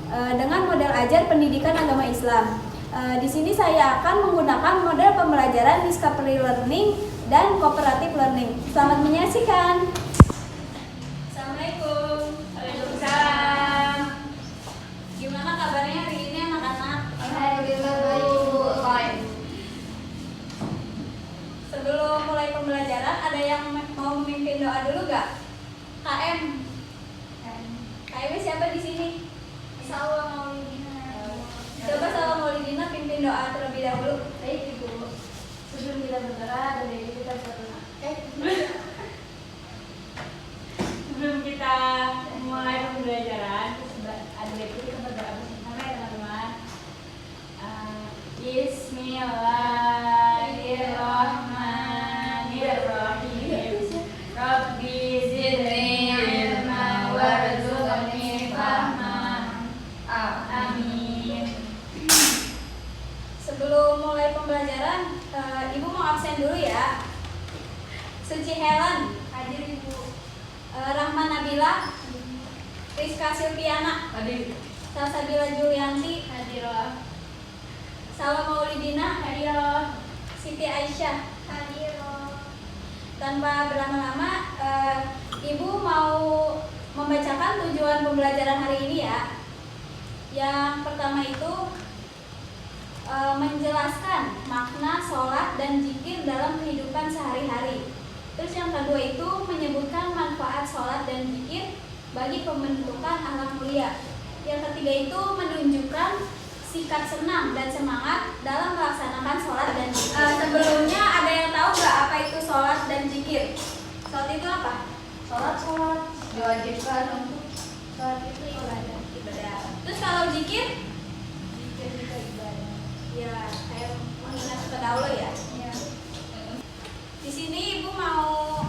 dengan model ajar pendidikan agama Islam. Di sini saya akan menggunakan model pembelajaran discovery learning dan cooperative learning. Selamat menyaksikan. Assalamualaikum. Waalaikumsalam. Gimana kabarnya hari ini anak-anak? Alhamdulillah baik. Sebelum mulai pembelajaran, ada yang mau memimpin doa dulu gak? KM. KM siapa di sini? Insyaallah Maulidina. Coba Salam Maulidina pimpin doa terlebih dahulu. Baik Ibu. Sebelum kita berdoa, dan dari kita berdoa. Sebelum kita mulai pembelajaran, ada baiknya kita berdoa bersama ya teman-teman. Bismillahirrahmanirrahim. Rabbi zidni ilma warzuqni fahma. Amin. Sebelum mulai pembelajaran, Ibu mau absen dulu ya. Suci Helen, Hadir Ibu. Rahman Nabila, Rizka Silviana, Hadir. Salsabila Julianti, Hadirlah. Salam Maulidina, Hadirlah. Siti Aisyah. Hadirlah. Tanpa berlama-lama, Ibu mau membacakan tujuan pembelajaran hari ini ya. Yang pertama itu menjelaskan makna sholat dan zikir dalam kehidupan sehari-hari. Terus yang kedua itu menyebutkan manfaat sholat dan zikir bagi pembentukan akhlak mulia. Yang ketiga itu menunjukkan sikap senang dan semangat dalam melaksanakan sholat dan zikir. Sebelumnya ada yang tahu nggak apa itu sholat dan zikir? Sholat itu apa? Sholat diwajibkan untuk sholat itu ibadah. Terus kalau zikir? Zikir juga ibadah. Ya, kayak mengingat terdahulu ya. Ya. Di sini Ibu mau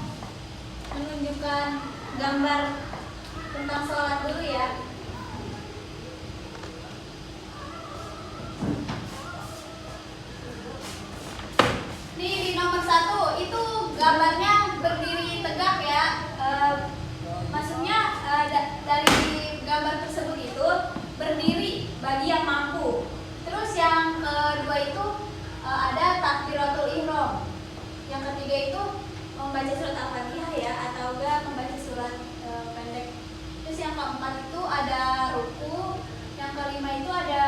menunjukkan gambar tentang sholat dulu ya. Nih di nomor 1 itu gambarnya berdiri tegak ya. Maksudnya dari gambar tersebut itu berdiri bagi yang mampu. Terus yang kedua itu ada takbiratul ihram. Yang ketiga itu membaca surat Al-Fatihah ya, atau enggak membaca surat pendek. Terus yang keempat itu ada ruku, yang kelima itu ada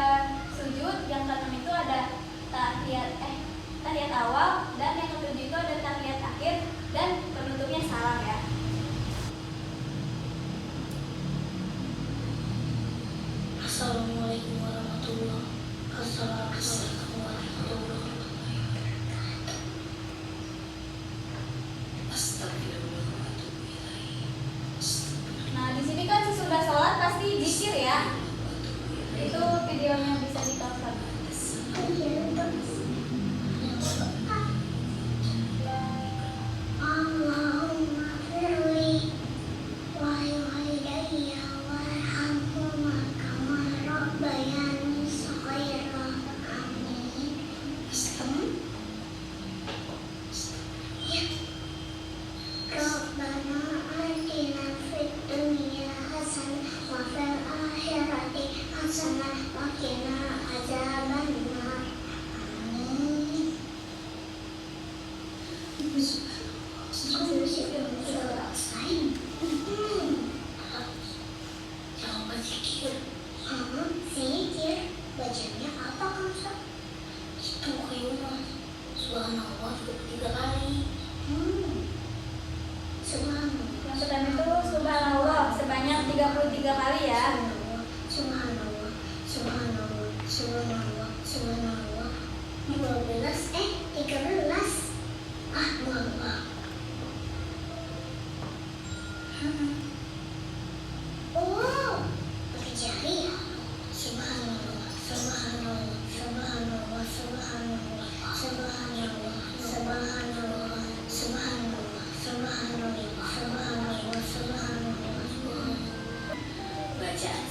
sujud, yang keenam itu ada tahiyat awal, dan yang ketujuh itu ada tahiyat akhir, dan penutupnya salam ya. Assalamualaikum warahmatullahi wabarakatuh. Nah, di sini kan sesudah sholat pasti zikir ya. Itu videonya bisa ditonton. Allahumma firli wa walidayya warhamhuma kama rabbayani shaghira. Amin. Rabbana atina fid dunya hasanah wa fil akhirati hasanah wa qina adzabannar. Amin. Jangan berzikir. Zikir. Bacanya apa kamu? Itu kayuman. Subhanallah 23 kali. Subhanallah. Yang pertama itu subhanallah sebanyak 33 kali ya. Subhanallah. Subhanallah. Subhanallah. Subhanallah. 12 13. Allah. Oh, pakai jari ya. Subhanallah. Subhanallah. Subhanallah. Subhanallah. Subhanallah. Subhanallah. Subhanallah. Subhanallah. Subhanallah. Subhanallah. Bacaan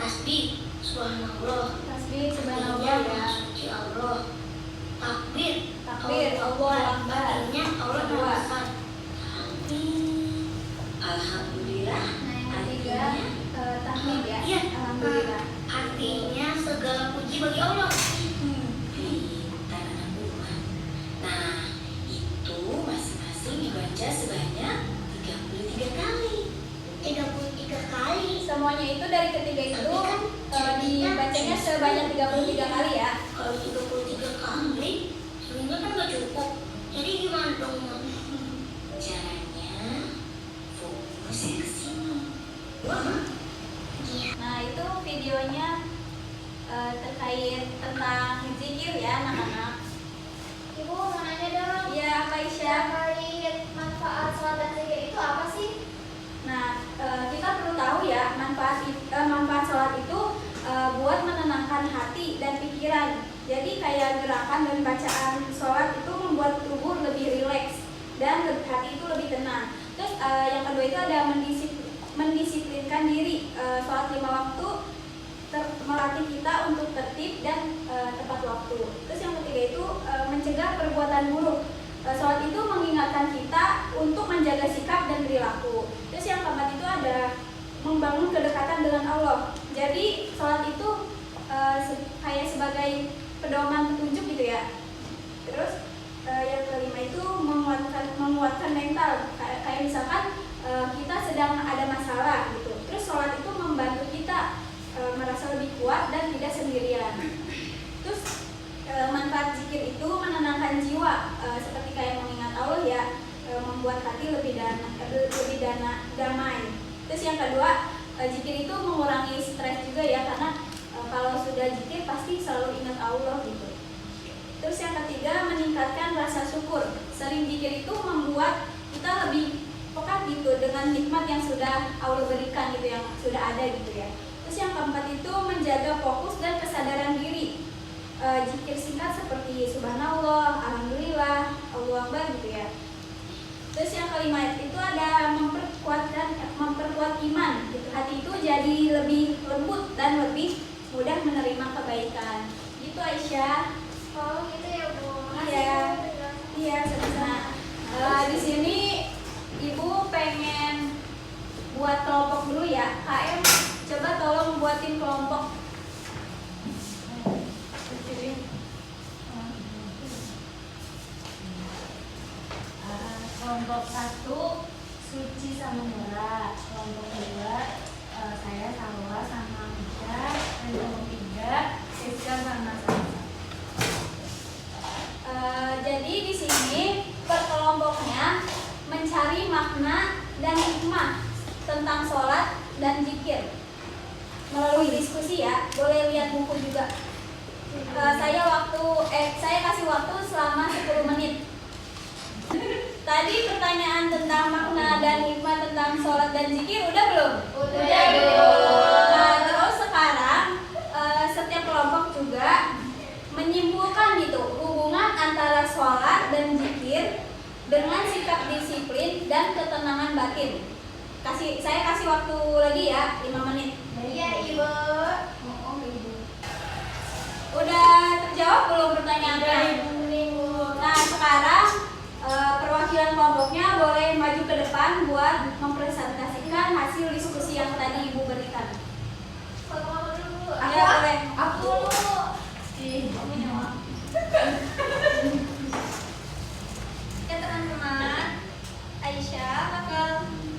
Tasbih, subhanallah. Tasbih subhanallah Artinya ya. Maha Suci Allah. Takbir, Takbir, Allahu Akbar. Artinya Allah Kedua. Maha Besar. Tahmid, alhamdulillah. Nah, yang ketiga Artinya tahmid ya. Iya. Alhamdulillah. Artinya segala puji bagi Allah. Hmm. Pintar anak buah. Nah, itu masing-masing dibaca sebanyak 33 kali. 33 kali. Semuanya itu dari ketiga itu Tapi kan dibacanya sebanyak 33 kali ya. Kalau 33 kali, sebenarnya kan nggak cukup. Jadi gimana dong, Mak? Caranya fokus ya ke sini. Wah. Iya. Nah, itu videonya terkait tentang zikir ya anak-anak. Ibu mau nanya dong, Iya, apa Aisyah? terkait manfaat sholat dan zikir itu apa sih? Nah, kita perlu tahu ya manfaat sholat itu buat menenangkan hati dan pikiran. Jadi kayak gerakan dan bacaan sholat itu membuat tubuh lebih rileks dan hati itu lebih tenang. Terus yang kedua itu ada mendisiplinkan diri. Sholat 5 waktu melatih kita untuk tertib dan tepat waktu. Terus yang ketiga itu mencegah perbuatan buruk. Sholat itu mengingatkan kita untuk menjaga sikap dan perilaku. Terus yang keempat itu ada membangun kedekatan dengan Allah. Jadi sholat itu kayak sebagai pedoman petunjuk gitu ya. Terus yang kelima itu menguatkan mental. Kayak misalkan kita sedang ada masalah gitu. Terus sholat itu membantu kita merasa lebih kuat dan tidak sendirian. Terus manfaat zikir itu menenangkan jiwa, seperti kayak mengingat Allah ya, membuat hati lebih damai. Terus yang kedua, zikir itu mengurangi stres juga ya, karena kalau sudah zikir pasti selalu ingat Allah gitu. Terus yang ketiga, meningkatkan rasa syukur. Sering zikir itu membuat kita lebih peka gitu dengan nikmat yang sudah Allah berikan gitu, yang sudah ada gitu ya. Terus yang keempat itu menjaga fokus dan kesadaran diri. Zikir singkat seperti subhanallah, alhamdulillah, Allahu Akbar gitu ya. Terus yang kelima itu ada memperkuat iman gitu. Hati itu jadi lebih lembut dan lebih mudah menerima kebaikan. Gitu Aisyah. Oh gitu ya Bu. Iya. Iya, sama. Di sini Ibu pengen buat kelompok dulu ya. KM coba tolong buatin kelompok. Kelompok 1 Suci sama Nora, kelompok 2 saya Salwa sama Misha, dan kelompok 3 Siska sama Salsa. Jadi di sini perkelompoknya mencari makna dan hikmah tentang sholat dan zikir melalui diskusi ya. Boleh lihat buku juga. Saya kasih waktu selama 10 menit. Tadi pertanyaan tentang makna dan hikmah tentang sholat dan zikir udah belum? Udah. Nah, terus sekarang setiap kelompok juga menyimpulkan gitu hubungan antara sholat dan zikir dengan sikap disiplin dan ketenangan batin. Saya kasih waktu lagi ya, 5 menit. Iya Ibu. Udah terjawab belum pertanyaannya? Nah, sekarang perwakilan kelompoknya boleh maju ke depan buat mempresentasikan hasil diskusi yang tadi Ibu berikan. Kalau dulu. Ya, boleh. Aku dulu. Ya teman-teman, Aisyah bakal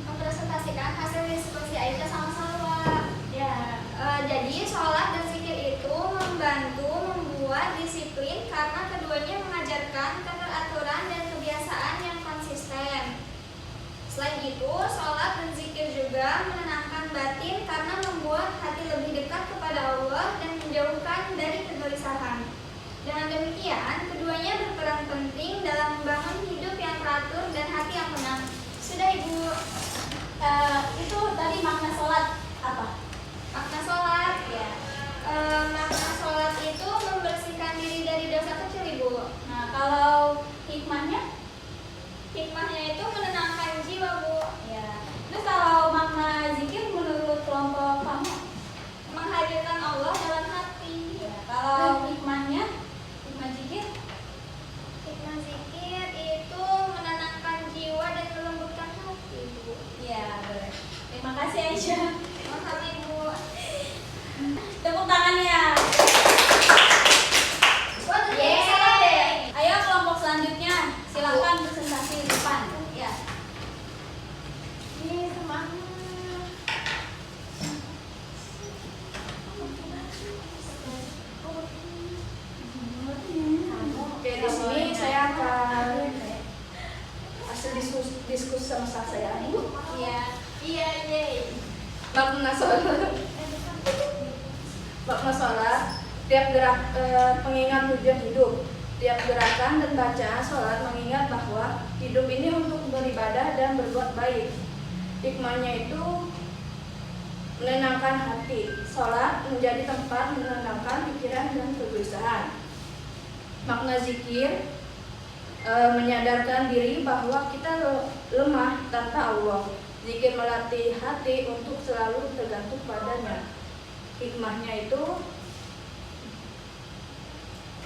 mempresentasikan hasil diskusi Aisyah sama Salwa. Ya, Jadi sholat dan zikir itu membantu membuat disiplin karena keduanya mengajarkan keteraturan dan kebiasaan yang konsisten. Selain itu, sholat dan zikir juga menenangkan batin karena membuat hati lebih dekat kepada Allah dan menjauhkan dari kegelisahan. Dengan demikian, keduanya berperan penting dalam membangun hidup yang teratur dan hati yang tenang. Sudah Ibu. Itu tadi makna sholat apa? Makna sholat. Ya. Makna sholat itu membersihkan diri dari dosa kecil Ibu. Nah, kalau hikmahnya? Hikmahnya itu menenangkan jiwa Bu. Ya. Terus kalau makna zikir menurut kelompok kamu? menghadirkan Allah dalam hati. Ya, kalau hikmahnya, hikmah zikir, Hikmah zikir itu menenangkan jiwa dan melembutkan hati, Bu. ya boleh. Terima kasih Aisyah. Mahal Ibu. Tepuk tangannya. Yeay. Ayo kelompok selanjutnya, silakan presentasi di depan. Ya. Yeay, semangat. Oke, di sini saya akan hasil diskusi sama saya. Iya. Iya, yeay. Makna sholat, tiap gerak pengingat tujuan hidup. Tiap gerakan dan bacaan sholat mengingat bahwa hidup ini untuk beribadah dan berbuat baik. Hikmahnya itu menenangkan hati. Sholat menjadi tempat menenangkan pikiran dan kegelisahan. Makna zikir menyadarkan diri bahwa kita lemah tanpa Allah. Zikir melatih hati untuk selalu tergantung padanya. Hikmahnya itu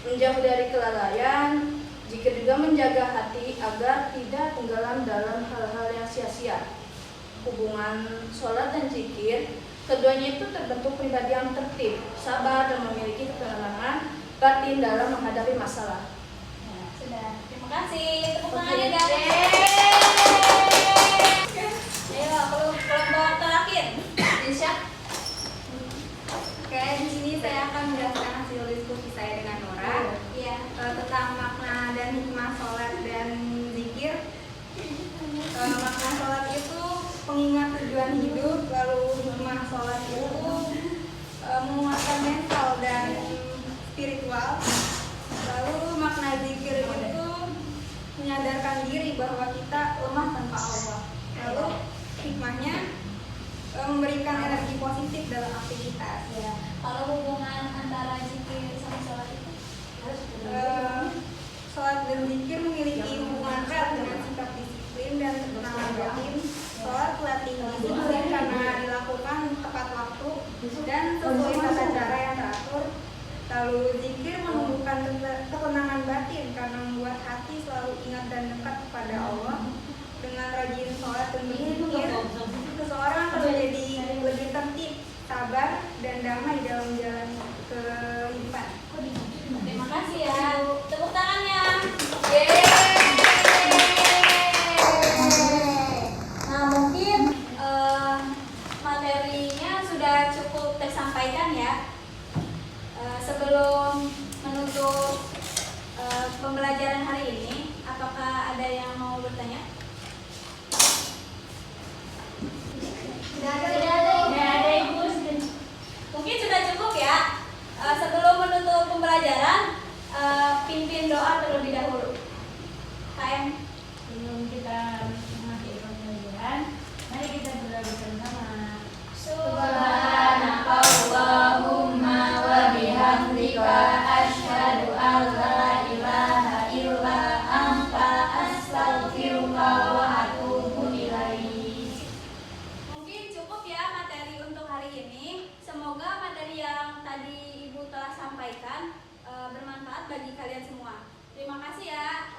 menjauh dari kelalaian. Zikir juga menjaga hati agar tidak tenggelam dalam hal-hal yang sia-sia. Hubungan sholat dan zikir, keduanya itu terbentuk pribadi yang tertib, sabar, dan memiliki ketenangan batin dalam menghadapi masalah. Ya, sudah. Terima kasih. Tepuk tangannya guys. Ayo kelompok terakhir. Insya. Oke, di sini saya akan menjelaskan hasil diskusi saya dengan Nora Iya. tentang makna dan hikmah sholat dan zikir. Makna sholat itu pengingat tujuan hidup, lalu hikmah sholat itu menguatkan mental dan spiritual. Lalu makna zikir itu menyadarkan diri bahwa kita lemah tanpa Allah. Lalu hikmahnya memberikan energi positif dalam aktivitas. Ya. Kalau hubungan antara zikir sama sholat itu harus Sholat dan zikir memiliki hubungan erat dengan sikap disiplin dan ketenangan batin. Sholat latih disiplin karena dilakukan tepat waktu dan sesuai tata cara yang teratur. Lalu zikir menumbuhkan ketenangan batin karena membuat hati selalu ingat dan dekat kepada Allah. Dengan rajin sholat dan berzikir, seseorang akan menjadi lebih tertib, sabar, dan damai dalam menjalani kehidupan. Terima kasih ya. Tepuk tangannya. Nah, mungkin materinya sudah cukup tersampaikan ya. Sebelum menutup pembelajaran hari ini, apakah ada yang mau bertanya? Tidak ada Ibu. Mungkin sudah cukup ya. Sebelum menutup pembelajaran, pimpin doa terlebih dahulu. KM. Sebelum kita mengakhiri pembelajaran, mari kita berdoa bersama. Subhanakallahumma wa bihamdika asyhadu an la ilaha illa anta astaghfiruka wa atubu ilaik. Mungkin cukup ya materi untuk hari ini. Semoga materi yang tadi Ibu telah sampaikan bermanfaat bagi kalian semua. Terima kasih ya.